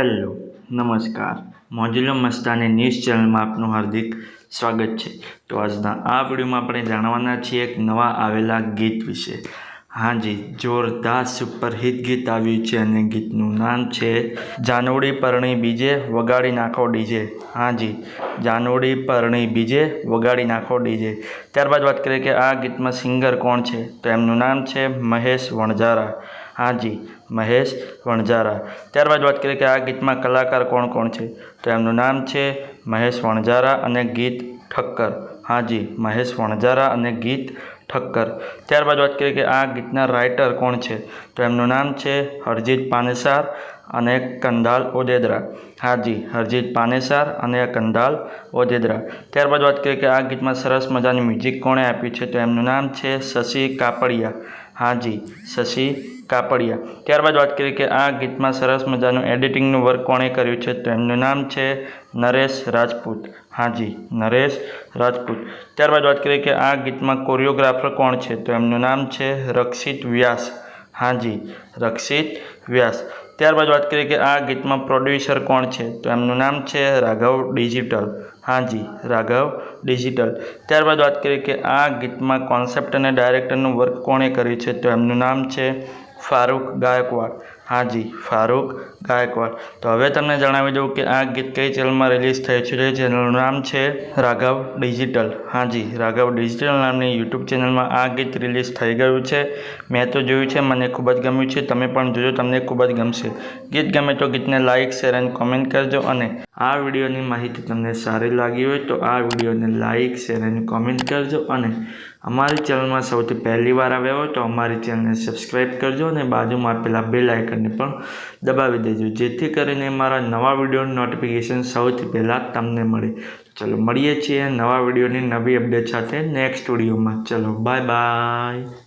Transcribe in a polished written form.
Hello નમસ્કાર મોજુલો Mastani news ચેનલમાં આપનું હાર્દિક સ્વાગત છે। તો આજના આ વિડીયોમાં આપણે જાણવાના છીએ એક નવા આવેલા ગીત વિશે। हाँ जी, जोरदार सुपरहिट गीत આવ્યું છે અને ગીતનું નામ છે જાનોડી પરણી બીજે વગાડી નાખો ડીજે। हाँ जी, જાનોડી પરણી બીજે વગાડી નાખો ડીજે। ત્યારબાદ વાત કરીએ કે આ ગીતમાં સિંગર કોણ છે, તો એમનું નામ છે મહેશ વણઝારા। हाँ जी, મહેશ વણઝારા। ત્યારબાદ વાત કરીએ કે આ ગીતમાં કલાકાર કોણ કોણ છે, તો એમનું નામ છે મહેશ વણઝારા અને ગીત ઠક્કર। हाँ जी, મહેશ વણઝારા અને ગીત ઠક્કર। ત્યારબાદ વાત કરીએ કે આ ગીતના રાઇટર કોણ છે, તો એમનું નામ છે હરજીત પાનેસર અને કંદાલ ઓદેદરા। हाँ जी, હરજીત પાનેસર અને કંદાલ ઓદેદરા। ત્યારબાદ વાત કરીએ કે આ ગીતમાં સરસ મજાની મ્યુઝિક કોણે આપ્યું છે, તો એમનું નામ છે શશી કાપડિયા। हाँ जी, શશી કાપડિયા। ત્યારબાદ વાત કરીએ કે આ ગીતમાં સરસ મજાનું એડિટિંગનું વર્ક કોણે કર્યું છે, તો એમનું નામ છે નરેશ રાજપૂત। हाँ जी, નરેશ રાજપૂત। ત્યારબાદ વાત કરીએ કે આ ગીતમાં કોરિયોગ્રાફર કોણ છે, તો એમનું નામ છે રક્ષિત વ્યાસ। हाँ जी, રક્ષિત વ્યાસ। ત્યારબાદ વાત કરીએ કે આ ગીતમાં પ્રોડ્યુસર કોણ છે, તો એમનું નામ છે રાઘવ ડિજિટલ। हाँ जी, રાઘવ ડિજિટલ। ત્યારબાદ વાત કરીએ કે આ ગીતમાં કોન્સેપ્ટ અને ડાયરેક્ટરનું વર્ક કોણે કર્યું છે, તો એમનું નામ છે ફારૂક ગાયકવાડ। हाँ जी, ફારૂક ગાયકવાડ। તો હવે તમને જણાવી દઉં કે આ ગીત કઈ ચેનલમાં રિલીઝ થયું છે। ચેનલનું નામ છે રાઘવ ડિજિટલ। हाँ जी, રાઘવ ડિજિટલ નામની યુટ્યુબ ચેનલમાં આ ગીત રિલીઝ થઈ ગયું છે। મેં તો જોયું છે, મને ખૂબ જ ગમ્યું છે। તમે પણ જોજો, તમને ખૂબ જ ગમશે। ગીત ગમે તો ગીતને લાઇક શેર અને કોમેન્ટ કરજો અને આ વિડીયોની માહિતી તમને સારી લાગી હોય તો આ વિડીયોને લાઇક શેર અને કોમેન્ટ કરજો અને અમારી ચેનલમાં સૌથી પહેલી વાર આવ્યા હોય તો અમારી ચેનલને સબસ્ક્રાઈબ કરજો અને બાજુમાં આપેલા બેલ આઇકનને પણ દબાવી દેજો, જેથી કરીને મારા નવા વિડીયોની નોટિફિકેશન સૌથી પહેલાં તમને મળે। ચલો મળીએ છીએ નવા વિડીયોની નવી અપડેટ સાથે નેક્સ્ટ વિડીયોમાં। ચલો બાય બાય।